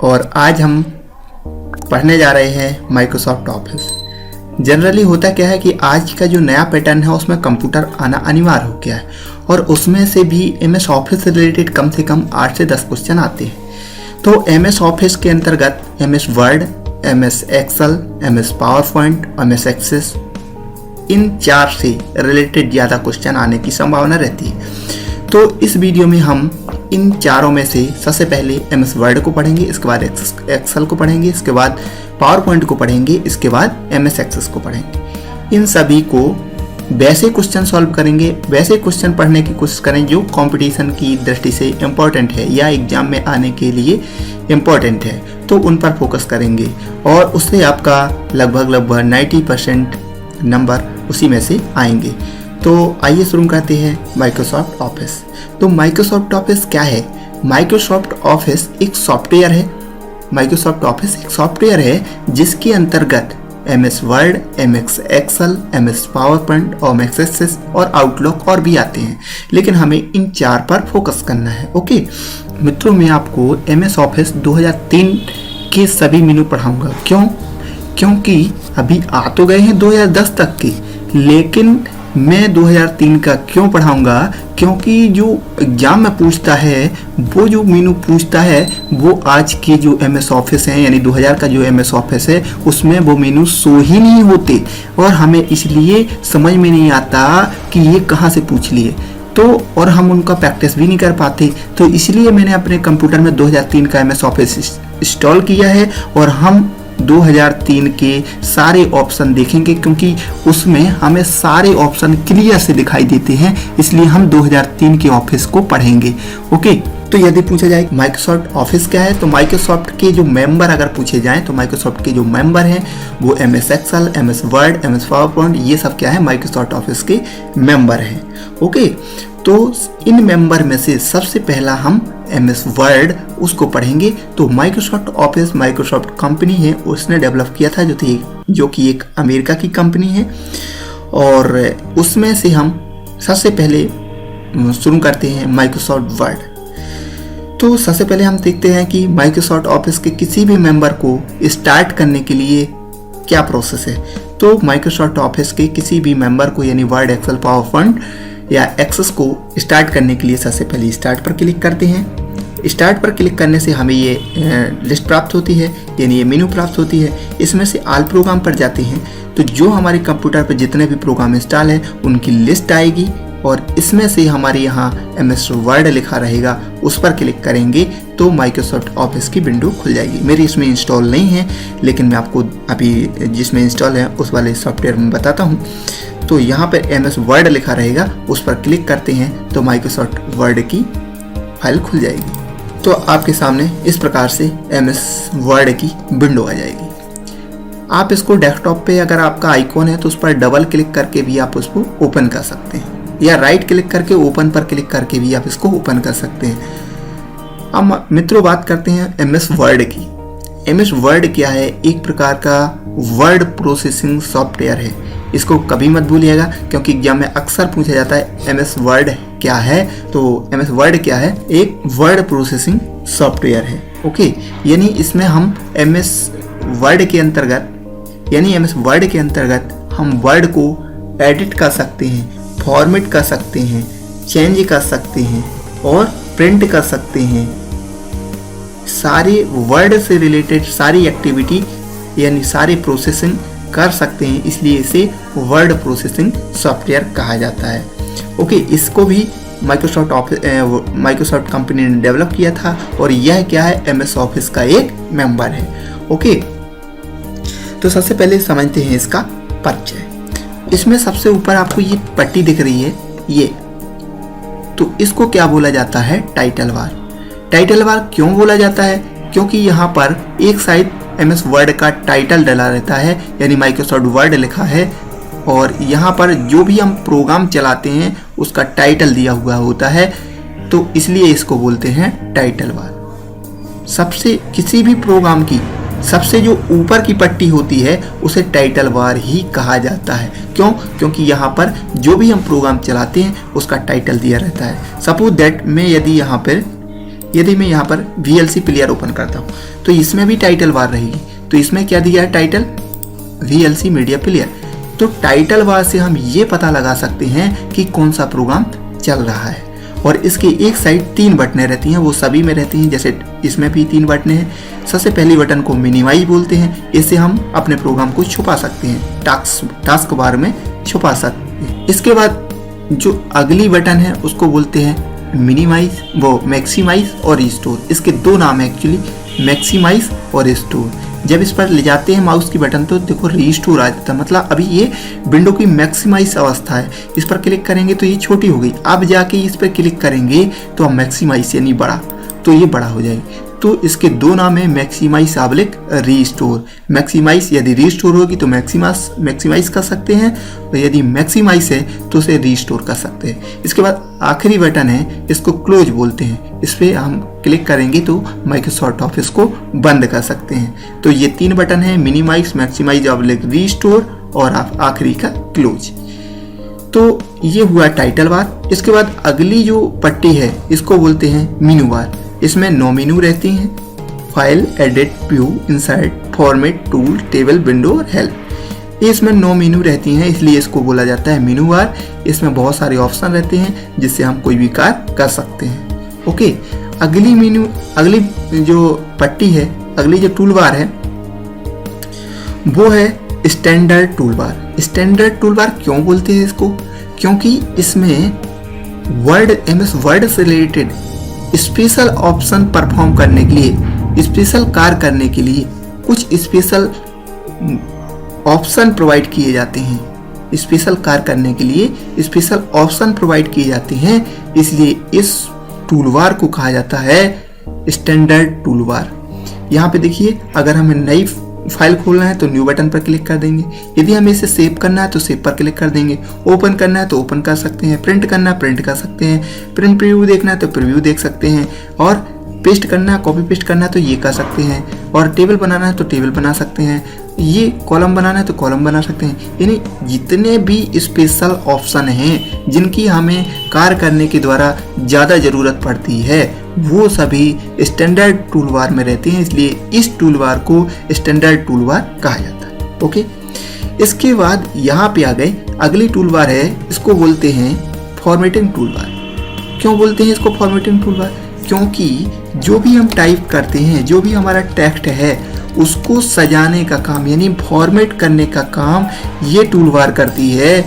और आज हम पढ़ने जा रहे हैं माइक्रोसॉफ्ट ऑफिस। जनरली होता क्या है कि आज का जो नया पैटर्न है उसमें कंप्यूटर आना अनिवार्य हो गया है और उसमें से भी एमएस ऑफिस से रिलेटेड कम से कम 8 से 10 क्वेश्चन आते हैं। तो एमएस ऑफिस के अंतर्गत MS Word, MS Excel, MS PowerPoint, MS Access, इन 4 से रिलेटेड ज़्यादा क्वेश्चन आने की संभावना रहती है। तो इस वीडियो में हम इन चारों में से सबसे पहले एमएस वर्ड को पढ़ेंगे, इसके बाद एक्सेल को पढ़ेंगे, इसके बाद पावर पॉइंट को पढ़ेंगे, इसके बाद एमएस एक्सेस को पढ़ेंगे। इन सभी को वैसे क्वेश्चन सॉल्व करेंगे, वैसे क्वेश्चन पढ़ने की कोशिश करें जो कंपटीशन की दृष्टि से इम्पोर्टेंट है या एग्जाम में आने के लिए इम्पोर्टेंट है, तो उन पर फोकस करेंगे और उससे आपका लगभग 90% नंबर उसी में से आएंगे। तो आइए शुरू करते हैं माइक्रोसॉफ्ट ऑफिस। तो माइक्रोसॉफ्ट ऑफिस क्या है? माइक्रोसॉफ्ट ऑफिस एक सॉफ्टवेयर है। माइक्रोसॉफ्ट ऑफिस एक सॉफ्टवेयर है जिसके अंतर्गत MS Word, MS Excel, MS PowerPoint, MS Access और आउटलुक और भी आते हैं, लेकिन हमें इन 4 पर फोकस करना है। ओके मित्रों, मैं आपको एमएस ऑफिस 2003 के सभी मेनू पढ़ाऊंगा। क्योंकि अभी आ तो गए हैं 2010 तक के, लेकिन मैं 2003 का क्यों पढ़ाऊंगा? क्योंकि जो एग्जाम में पूछता है, वो जो मेनू पूछता है वो आज के जो एमएस ऑफिस हैं, यानी 2000 का जो एमएस ऑफिस है उसमें वो मेनू शो ही नहीं होते और हमें इसलिए समझ में नहीं आता कि ये कहाँ से पूछ लिए, तो और हम उनका प्रैक्टिस भी नहीं कर पाते। तो इसलिए मैंने अपने कंप्यूटर में 2003 का एमएस ऑफिस इंस्टॉल किया है और हम 2003 के सारे ऑप्शन देखेंगे, क्योंकि उसमें हमें सारे ऑप्शन क्लियर से दिखाई देते हैं, इसलिए हम 2003 के ऑफिस को पढ़ेंगे। ओके, तो यदि पूछा जाए माइक्रोसॉफ्ट ऑफिस क्या है, तो माइक्रोसॉफ्ट के जो मेंबर अगर पूछे जाएं तो माइक्रोसॉफ्ट के जो मेंबर हैं वो MS Excel, MS Word, MS PowerPoint, ये सब क्या है? माइक्रोसॉफ्ट ऑफिस के मेंबर हैं। ओके, तो इन मेंबर में से सबसे पहला हम एमएस वर्ड उसको पढ़ेंगे। तो माइक्रोसॉफ्ट ऑफिस माइक्रोसॉफ्ट कंपनी है, उसने डेवलप किया था, जो कि एक अमेरिका की कंपनी है और उसमें से हम सबसे पहले शुरू करते हैं माइक्रोसॉफ्ट वर्ड। तो सबसे पहले हम देखते हैं कि माइक्रोसॉफ्ट ऑफिस के किसी भी मेंबर को स्टार्ट करने के लिए क्या प्रोसेस है। तो माइक्रोसॉफ्ट ऑफिस के किसी भी मेंबर को, यानी वर्ड, एक्सेल, पावर पॉइंट या एक्सेस को स्टार्ट करने के लिए सबसे पहले स्टार्ट पर क्लिक करते हैं। स्टार्ट पर क्लिक करने से हमें ये लिस्ट प्राप्त होती है, यानी ये मेनू प्राप्त होती है। इसमें से ऑल प्रोग्राम पर जाते हैं तो जो हमारे कंप्यूटर पर जितने भी प्रोग्राम इंस्टॉल है उनकी लिस्ट आएगी और इसमें से हमारे यहाँ एमएस वर्ड लिखा रहेगा, उस पर क्लिक करेंगे तो माइक्रोसॉफ्ट ऑफिस की विंडो खुल जाएगी। मेरी इसमें इंस्टॉल नहीं है, लेकिन मैं आपको अभी जिसमें इंस्टॉल है उस वाले सॉफ्टवेयर में बताता हूँ। तो यहाँ पर एमएस वर्ड लिखा रहेगा, उस पर क्लिक करते हैं तो माइक्रोसॉफ्ट वर्ड की फाइल खुल जाएगी। तो आपके सामने इस प्रकार से एमएस वर्ड की विंडो आ जाएगी। आप इसको डेस्कटॉप पे अगर आपका आइकॉन है तो उस पर डबल क्लिक करके भी आप उसको ओपन कर सकते हैं, या राइट क्लिक करके ओपन पर क्लिक करके भी आप इसको ओपन कर सकते हैं। अब मित्रों बात करते हैं एमएस वर्ड की। एमएस वर्ड क्या है? एक प्रकार का वर्ड प्रोसेसिंग सॉफ्टवेयर है। इसको कभी मत भूलिएगा, क्योंकि एग्जाम में अक्सर पूछा जाता है एमएस वर्ड क्या है। तो एमएस वर्ड क्या है? एक वर्ड प्रोसेसिंग सॉफ्टवेयर है। ओके, यानी इसमें हम एमएस वर्ड के अंतर्गत हम वर्ड को एडिट कर सकते हैं, फॉर्मेट कर सकते हैं, चेंज कर सकते हैं और प्रिंट कर सकते हैं। सारे वर्ड से रिलेटेड सारी एक्टिविटी यानी सारी प्रोसेसिंग कर सकते हैं, इसलिए इसे वर्ड प्रोसेसिंग सॉफ्टवेयर कहा जाता है। ओके, इसको भी माइक्रोसॉफ्ट कंपनी ने डेवलप किया था और यह क्या है? एमएस ऑफिस का एक मेंबर है। ओके, तो सबसे पहले समझते हैं इसका परिचय। इसमें सबसे ऊपर आपको ये पट्टी दिख रही है, ये तो इसको क्या बोला जाता है? Title bar. टाइटल बार क्यों बोला जाता है? क्योंकि यहाँ पर एक साइड एमएस वर्ड का टाइटल डला रहता है, यानी माइक्रोसॉफ्ट वर्ड लिखा है, और यहाँ पर जो भी हम प्रोग्राम चलाते हैं उसका टाइटल दिया हुआ होता है, तो इसलिए इसको बोलते हैं टाइटल बार। सबसे किसी भी प्रोग्राम की सबसे जो ऊपर की पट्टी होती है उसे टाइटल बार ही कहा जाता है। क्यों? क्योंकि यहाँ पर जो भी हम प्रोग्राम चलाते हैं उसका टाइटल दिया रहता है। सपोज दैट मैं यदि यहाँ पर यदि मैं यहाँ पर VLC प्लेयर ओपन करता हूँ तो इसमें भी टाइटल बार रहेगी। तो इसमें क्या दिया है, टाइटल VLC मीडिया प्लेयर। तो टाइटल बार से हम ये पता लगा सकते हैं कि कौन सा प्रोग्राम चल रहा है। और इसके एक साइड 3 बटनें रहती हैं, वो सभी में रहती हैं, जैसे इसमें भी 3 बटनें हैं। सबसे पहली बटन को मिनिमाइज बोलते हैं, इससे हम अपने प्रोग्राम को छुपा सकते हैं, टास्क बार में छुपा सकते हैं। इसके बाद जो अगली बटन है उसको बोलते हैं मिनिमाइज, वो मैक्सिमाइज और रिस्टोर। इसके 2 नाम है एक्चुअली, मैक्सिमाइज और रिस्टोर। जब इस पर ले जाते हैं माउस की बटन तो देखो रिस्टोर आ जाता है, मतलब अभी ये विंडो की मैक्सिमाइज अवस्था है। इस पर क्लिक करेंगे तो ये छोटी हो गई, अब जाके इस पर क्लिक करेंगे तो अब मैक्सिमाइज यानी बड़ा, तो ये बड़ा हो जाएगी। तो इसके 2 नाम है, मैक्सिमाइज आबलिक रीस्टोर। मैक्सिमाइज यदि रीस्टोर होगी तो मैक्सिमाइज कर सकते हैं, और यदि मैक्सिमाइज है तो उसे रीस्टोर कर सकते हैं। इसके बाद आखिरी बटन है, इसको क्लोज बोलते हैं। इस पर हम क्लिक करेंगे तो माइक्रोसॉफ्ट ऑफिस को बंद कर सकते हैं। तो ये 3 बटन है, मिनिमाइज, मैक्सिमाइज आबलिक रीस्टोर और आखिरी का क्लोज। तो ये हुआ टाइटल बार। इसके बाद अगली जो पट्टी है इसको बोलते हैं मेनू बार। इसमें 9 मेनू रहती हैं, file, edit, view, insert, format, tool, table, window और हेल्प। इसमें 9 मेनू रहती हैं, इसलिए इसको बोला जाता है मेनू बार। इसमें बहुत सारे ऑप्शन रहते हैं जिससे हम कोई भी कार्य कर सकते हैं। ओके, अगली जो पट्टी है, अगली जो टूल बार है वो है standard tool bar. Standard tool bar क्यों बोलते हैं इसको, क्योंकि इसमें MS वर्ड से रिलेटेड स्पेशल ऑप्शन परफॉर्म करने के लिए, स्पेशल कार्य करने के लिए कुछ स्पेशल ऑप्शन प्रोवाइड किए जाते हैं। स्पेशल कार्य करने के लिए स्पेशल ऑप्शन प्रोवाइड किए जाते हैं, इसलिए इस टूलबार को कहा जाता है स्टैंडर्ड टूलबार। यहाँ पे देखिए, अगर हमें नई फाइल खोलना है तो न्यू बटन पर क्लिक कर देंगे। यदि हमें इसे सेव करना है तो सेव पर क्लिक कर देंगे। ओपन करना है तो ओपन कर सकते हैं, प्रिंट करना है प्रिंट कर सकते हैं, प्रिंट प्रीव्यू देखना है तो प्रीव्यू देख सकते हैं, और पेस्ट करना है, कॉपी पेस्ट करना है तो ये कर सकते हैं, और टेबल बनाना है तो टेबल बना सकते हैं, ये कॉलम बनाना है तो कॉलम बना सकते हैं। यानी जितने भी स्पेशल ऑप्शन हैं जिनकी हमें कार्य करने के द्वारा ज़्यादा ज़रूरत पड़ती है वो सभी स्टैंडर्ड टूलबार में रहते हैं, इसलिए इस टूलबार को स्टैंडर्ड टूलबार कहा जाता है। ओके, इसके बाद यहाँ पे आ गए, अगली टूलबार है, इसको बोलते हैं फॉर्मेटिंग टूलबार। क्यों बोलते हैं इसको फॉर्मेटिंग टूलबार, क्योंकि जो भी हम टाइप करते हैं, जो भी हमारा टेक्स्ट है उसको सजाने का काम यानी फॉर्मेट करने का काम ये टूलबार करती है,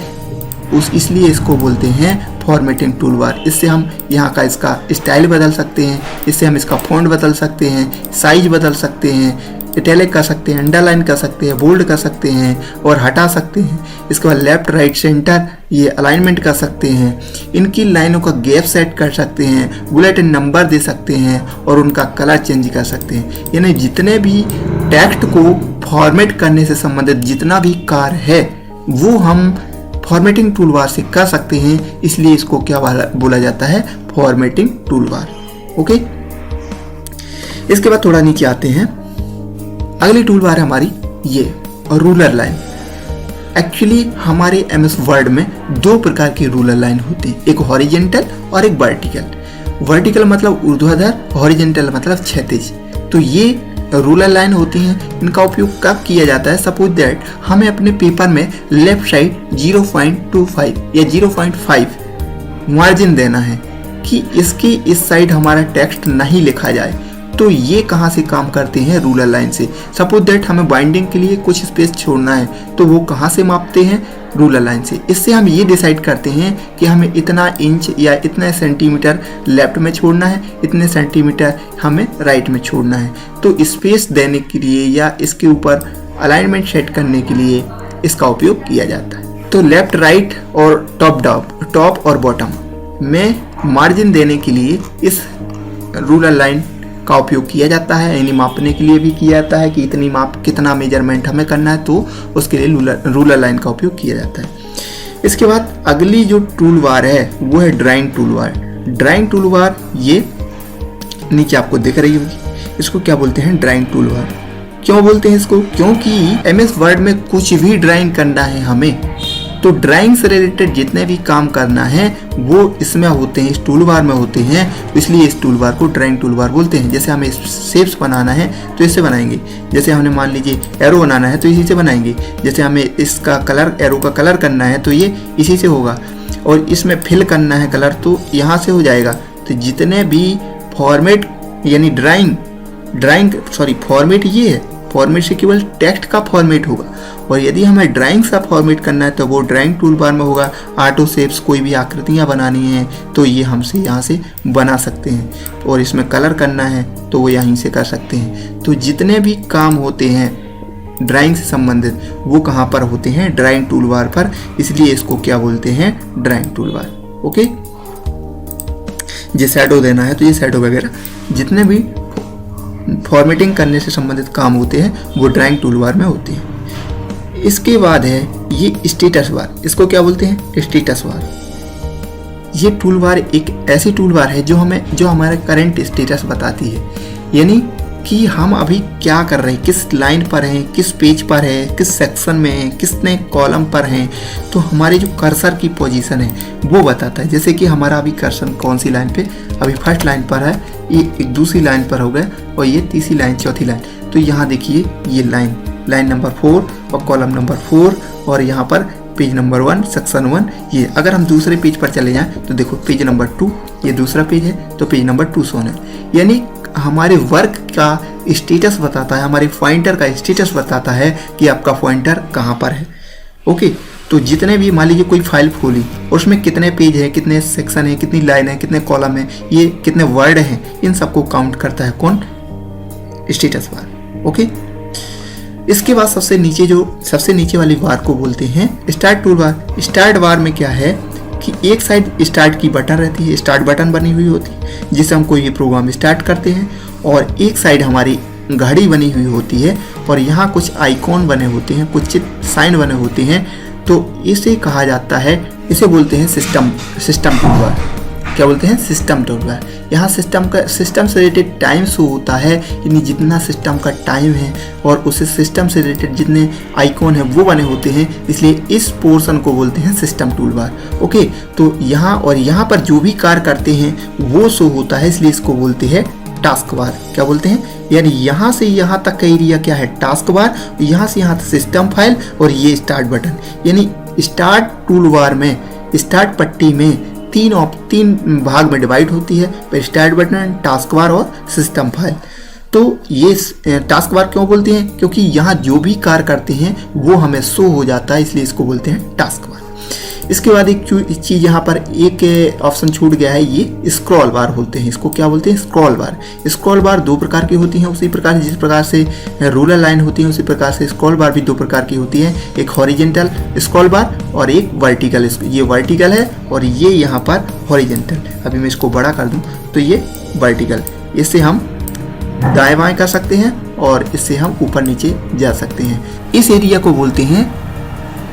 इसलिए इसको बोलते हैं फॉर्मेटिंग टूलबार। इससे हम यहाँ का इसका स्टाइल बदल सकते हैं, इससे हम इसका फॉन्ट बदल सकते हैं, साइज बदल सकते हैं, इटैलिक कर सकते हैं, अंडरलाइन कर सकते हैं, बोल्ड कर सकते हैं और हटा सकते हैं। इसके बाद लेफ्ट राइट सेंटर ये अलाइनमेंट कर सकते हैं, इनकी लाइनों का गैप सेट कर सकते हैं, बुलेट नंबर दे सकते हैं और उनका कलर चेंज कर सकते हैं। यानी जितने भी टेक्स्ट को फॉर्मेट करने से संबंधित जितना भी कार्य है वो हम फॉर्मेटिंग टूलबार से कर सकते हैं, इसलिए इसको क्या बोला जाता है, फॉर्मेटिंग टूलबार। ओके, इसके बाद थोड़ा नीचे आते हैं, अगली टूलबार है हमारी ये रूलर लाइन। एक्चुअली हमारे MS वर्ड में 2 प्रकार की रूलर लाइन होती है, एक हॉरिजेंटल और एक वर्टिकल। वर्टिकल मतलब ऊर्ध्वाधर, हॉरिजेंटल मतलब क्षैतिज। तो ये रूलर लाइन होती हैं, इनका उपयोग कब किया जाता है, सपोज दैट हमें अपने पेपर में लेफ्ट साइड 0.25 या 0.5 मार्जिन देना है कि इसकी इस साइड हमारा टेक्स्ट नहीं लिखा जाए, तो ये कहाँ से काम करते हैं, रूलर लाइन से। सपोज दैट हमें बाइंडिंग के लिए कुछ स्पेस छोड़ना है तो वो कहाँ से मापते हैं, रूलर लाइन से। इससे हम ये डिसाइड करते हैं कि हमें इतना इंच या इतने सेंटीमीटर लेफ्ट में छोड़ना है, इतने सेंटीमीटर हमें राइट में छोड़ना है। तो स्पेस देने के लिए या इसके ऊपर अलाइनमेंट सेट करने के लिए इसका उपयोग किया जाता है। तो लेफ्ट राइट और टॉप और बॉटम में मार्जिन देने के लिए इस रूलर लाइन का उपयोग किया जाता है, यानी मापने के लिए भी किया जाता है कि इतनी कितना मेजरमेंट हमें करना है, तो उसके लिए रूलर लाइन का उपयोग किया जाता है। इसके बाद अगली जो टूलबार है वो है ड्राइंग टूलबार। ड्राइंग टूलबार ये नीचे आपको दिख रही होगी, इसको क्या बोलते हैं, ड्राइंग टूलबार। क्यों बोलते हैं इसको, क्योंकि MS वर्ड में कुछ भी ड्राइंग करना है हमें तो ड्राइंग से रिलेटेड जितने भी काम करना है वो इसमें होते हैं, इस टूल बार में होते हैं, इसलिए इस टूल बार को ड्राइंग टूल बार बोलते हैं। जैसे हमें शेप्स बनाना है तो इससे बनाएंगे, जैसे हमने मान लीजिए एरो बनाना है तो इसी से बनाएंगे, जैसे हमें इसका कलर, एरो का कलर करना है तो ये इसी से होगा, और इसमें फिल करना है कलर तो यहाँ से हो जाएगा। तो जितने भी फॉर्मेट यानी फॉर्मेट ये है, फॉर्मेट से केवल टेक्स्ट का फॉर्मेट होगा, और यदि हमें ड्राइंग्स का फॉर्मेट करना है तो वो ड्राइंग टूल बार में होगा। ऑटो शेप्स, कोई भी आकृतियाँ बनानी है तो ये हमसे यहाँ से बना सकते हैं, और इसमें कलर करना है तो वो यहीं से कर सकते हैं। तो जितने भी काम होते हैं ड्राइंग से संबंधित वो कहाँ पर होते हैं, ड्राइंग टूल बार पर, इसलिए इसको क्या बोलते हैं, ड्राइंग टूल बार। ओके, जो शैडो देना है तो ये शैडो वगैरह जितने भी फॉर्मेटिंग करने से संबंधित काम होते हैं वो ड्राइंग टूल बार में होते हैं। इसके बाद है ये स्टेटस बार, इसको क्या बोलते हैं, स्टेटस बार। ये टूल बार एक ऐसी टूल बार है जो हमारे करंट स्टेटस बताती है, यानी कि हम अभी क्या कर रहे हैं, किस लाइन पर हैं, किस पेज पर है, किस सेक्शन में है, किसने कॉलम पर हैं, तो हमारी जो कर्सर की पोजीशन है वो बताता है। जैसे कि हमारा अभी कर्सर कौन सी लाइन पे, अभी फर्स्ट लाइन पर है, ये एक दूसरी लाइन पर हो गया, और ये तीसरी लाइन, चौथी लाइन। तो यहाँ देखिए ये लाइन नंबर 4 और कॉलम नंबर 4, और यहाँ पर पेज नंबर 1 सेक्शन 1। ये अगर हम दूसरे पेज पर चले जाएं तो देखो पेज नंबर 2, ये दूसरा पेज है तो पेज नंबर 2 शोन है, यानी हमारे वर्क का स्टेटस बताता है, हमारे पॉइंटर का स्टेटस बताता है कि आपका पॉइंटर कहाँ पर है। ओके, तो जितने भी मान लीजिए कोई फाइल खोली और उसमें कितने पेज है, कितने सेक्शन है, कितनी लाइन है, कितने कॉलम है, ये कितने वर्ड हैं, इन सबको काउंट करता है कौन, स्टेटस बार। ओके, इसके बाद सबसे नीचे वाली बार को बोलते हैं स्टार्ट टूल बार। स्टार्ट बार में क्या है कि एक साइड स्टार्ट की बटन रहती है, स्टार्ट बटन बनी हुई होती है जिससे हम कोई भी प्रोग्राम स्टार्ट करते हैं, और एक साइड हमारी घड़ी बनी हुई होती है, और यहाँ कुछ आइकॉन बने होते हैं, कुछ साइन बने होते हैं। तो इसे कहा जाता है, इसे बोलते हैं सिस्टम टूल बार। क्या बोलते हैं, सिस्टम टूल बार। यहाँ सिस्टम से रिलेटेड टाइम शो होता है, यानी जितना सिस्टम का टाइम है और उसे सिस्टम से रिलेटेड जितने आइकॉन है वो बने होते हैं, इसलिए इस पोर्शन को बोलते हैं सिस्टम टूल बार। ओके, तो यहाँ पर जो भी कार्य करते हैं वो शो होता है, इसलिए इसको बोलते हैं टास्क बार। क्या बोलते हैं, यानी यहाँ से यहाँ तक का एरिया क्या है, टास्क बार, यहाँ से यहाँ तक सिस्टम फाइल, और ये स्टार्ट बटन। यानी स्टार्ट टूल बार में स्टार्ट पट्टी में तीन भाग में डिवाइड होती है, फिर स्टार्ट बटन, टास्क बार और सिस्टम फाइल। तो ये टास्क बार क्यों बोलते हैं, क्योंकि यहाँ जो भी कार्य करते हैं वो हमें शो हो जाता है, इसलिए इसको बोलते हैं टास्क बार। इसके बाद एक चीज़ यहाँ पर एक ऑप्शन छूट गया है, ये स्क्रॉल बार बोलते हैं। इसको क्या बोलते हैं, स्क्रॉल बार। स्क्रॉल बार 2 प्रकार की होती हैं, उसी प्रकार जिस प्रकार से रूलर लाइन होती है उसी प्रकार से स्क्रॉल बार भी 2 प्रकार की होती है, एक हॉरिजेंटल स्क्रॉल बार और एक वर्टिकल। ये वर्टिकल है और ये यहाँ पर हॉरिजेंटल। अभी मैं इसको बड़ा कर दूँ तो ये वर्टिकल, इससे हम दाएं बाएं कर सकते हैं और इससे हम ऊपर नीचे जा सकते हैं। इस एरिया को बोलते हैं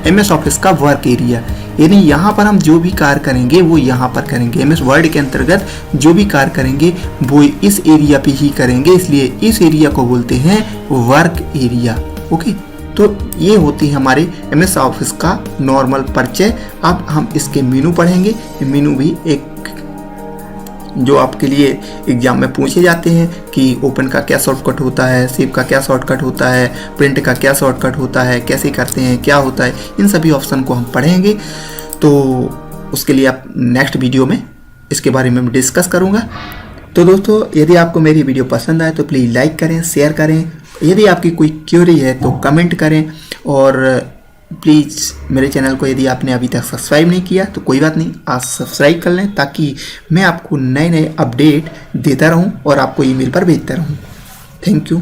MS ऑफिस का वर्क एरिया, यानी यहाँ पर हम जो भी कार्य करेंगे वो यहाँ पर करेंगे। MS वर्ड के अंतर्गत जो भी कार्य करेंगे वो इस एरिया पे ही करेंगे, इसलिए इस एरिया को बोलते हैं वर्क एरिया। ओके, तो ये होती है हमारे MS ऑफिस का नॉर्मल परिचय। अब हम इसके मेनू पढ़ेंगे। मेनू भी एक जो आपके लिए एग्जाम में पूछे जाते हैं कि ओपन का क्या शॉर्टकट होता है, सेव का क्या शॉर्टकट होता है, प्रिंट का क्या शॉर्टकट होता है, कैसे करते हैं, क्या होता है, इन सभी ऑप्शन को हम पढ़ेंगे। तो उसके लिए आप नेक्स्ट वीडियो में इसके बारे में डिस्कस करूँगा। तो दोस्तों, यदि आपको मेरी वीडियो पसंद आए तो प्लीज़ लाइक करें, शेयर करें। यदि आपकी कोई क्वेरी है तो कमेंट करें, और प्लीज़ मेरे चैनल को यदि आपने अभी तक सब्सक्राइब नहीं किया तो कोई बात नहीं, आज सब्सक्राइब कर लें ताकि मैं आपको नए अपडेट देता रहूं और आपको ईमेल पर भेजता रहूं। Thank you.